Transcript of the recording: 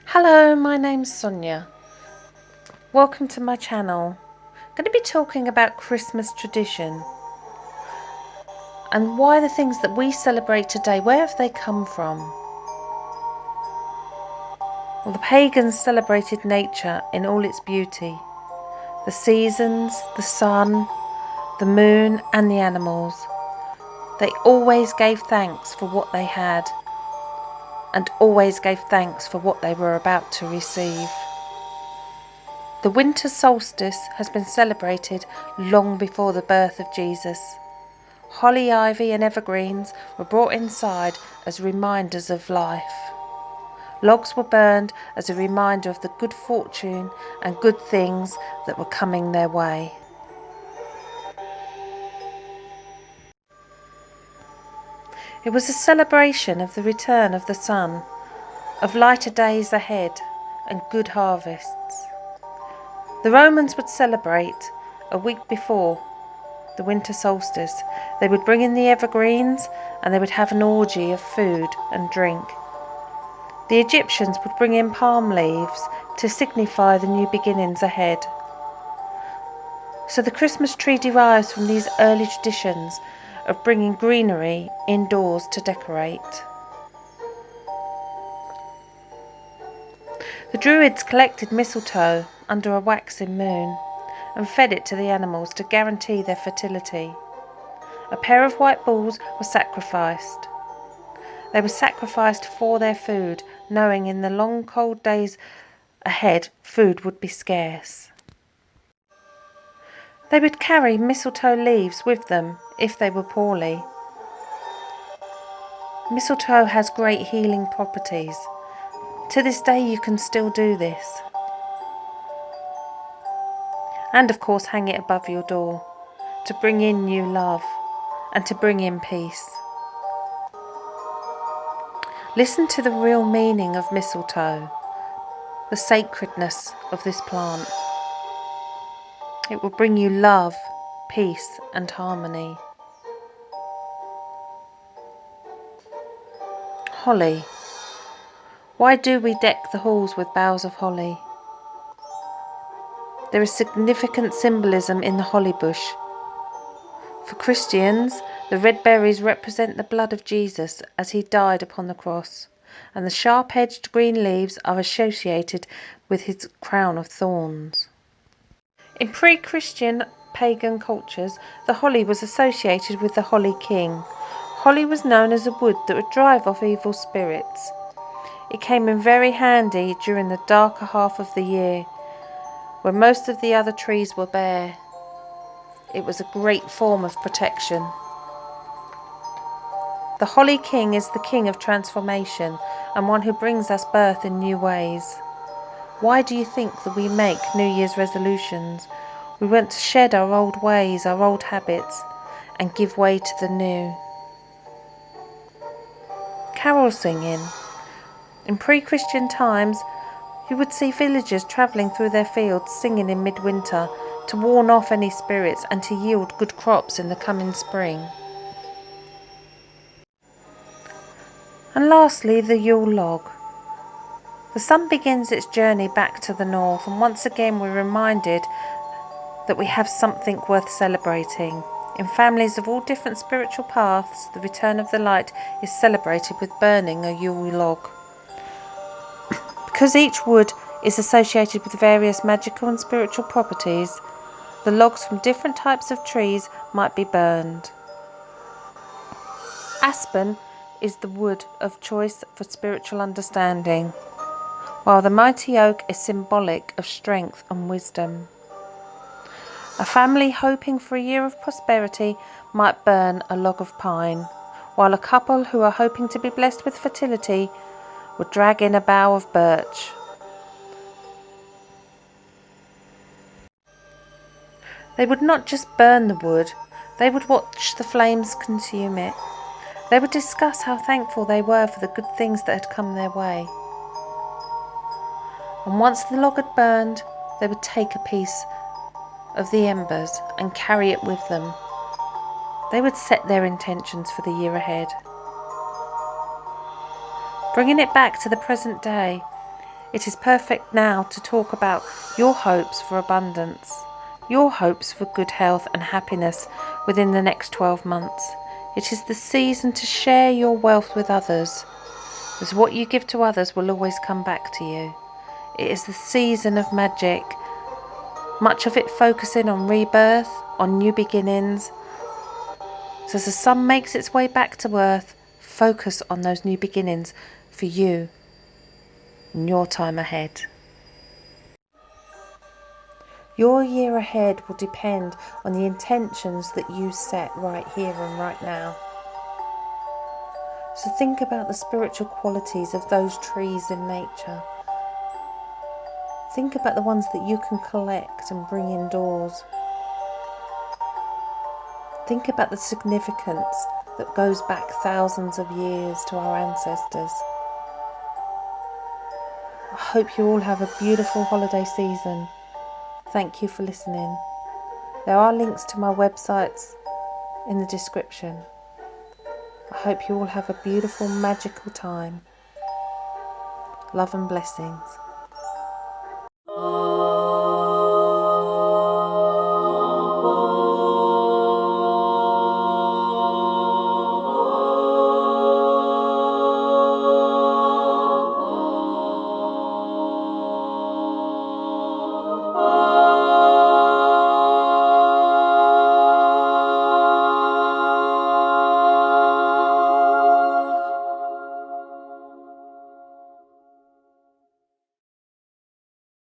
Hello, my name's Sonia. Welcome to my channel. I'm going to be talking about Christmas tradition and why the things that we celebrate today, where have they come from? Well, the pagans celebrated nature in all its beauty. The seasons, the sun, the moon and the animals. They always gave thanks for what they had and always gave thanks for what they were about to receive. The Winter Solstice has been celebrated long before the birth of Jesus. Holly, ivy and evergreens were brought inside as reminders of life. Logs were burned as a reminder of the good fortune and good things that were coming their way. It was a celebration of the return of the sun, of lighter days ahead and good harvests. The Romans would celebrate a week before the winter solstice. They would bring in the evergreens and they would have an orgy of food and drink. The Egyptians would bring in palm leaves to signify the new beginnings ahead. So the Christmas tree derives from these early traditions of bringing greenery indoors to decorate. The Druids collected mistletoe under a waxing moon and fed it to the animals to guarantee their fertility. A pair of white bulls were sacrificed. They were sacrificed for their food, knowing in the long cold days ahead food would be scarce. They would carry mistletoe leaves with them if they were poorly. Mistletoe has great healing properties. To this day you can still do this. And of course hang it above your door to bring in new love and to bring in peace. Listen to the real meaning of mistletoe, the sacredness of this plant. It will bring you love, peace and harmony. Holly. Why do we deck the halls with boughs of holly? There is significant symbolism in the holly bush. For Christians, the red berries represent the blood of Jesus as he died upon the cross, and the sharp-edged green leaves are associated with his crown of thorns. In pre-Christian pagan cultures, the holly was associated with the holly king. Holly was known as a wood that would drive off evil spirits. It came in very handy during the darker half of the year, when most of the other trees were bare. It was a great form of protection. The Holly King is the king of transformation and one who brings us birth in new ways. Why do you think that we make New Year's resolutions? We want to shed our old ways, our old habits, and give way to the new. Carol singing. In pre-Christian times, you would see villagers travelling through their fields singing in midwinter to warn off any spirits and to yield good crops in the coming spring. And lastly, the Yule log. The sun begins its journey back to the north, and once again we're reminded that we have something worth celebrating. In families of all different spiritual paths, the return of the light is celebrated with burning a Yule log. Because each wood is associated with various magical and spiritual properties, the logs from different types of trees might be burned. Aspen is the wood of choice for spiritual understanding, while the mighty oak is symbolic of strength and wisdom. A family hoping for a year of prosperity might burn a log of pine, while a couple who are hoping to be blessed with fertility would drag in a bough of birch. They would not just burn the wood, they would watch the flames consume it. They would discuss how thankful they were for the good things that had come their way. And once the log had burned, they would take a piece of the embers and carry it with them. They would set their intentions for the year ahead. Bringing it back to the present day, It is perfect now to talk about your hopes for abundance, your hopes for good health and happiness within the next 12 months. It is the season to share your wealth with others, as what you give to others will always come back to you. It is the season of magic, much of it focusing on rebirth, on new beginnings. So as the sun makes its way back to earth, focus on those new beginnings for you in your time ahead. Your year ahead will depend on the intentions that you set right here and right now. So think about the spiritual qualities of those trees in nature. Think about the ones that you can collect and bring indoors. Think about the significance that goes back thousands of years to our ancestors. I hope you all have a beautiful holiday season. Thank you for listening. There are links to my websites in the description. I hope you all have a beautiful, magical time. Love and blessings.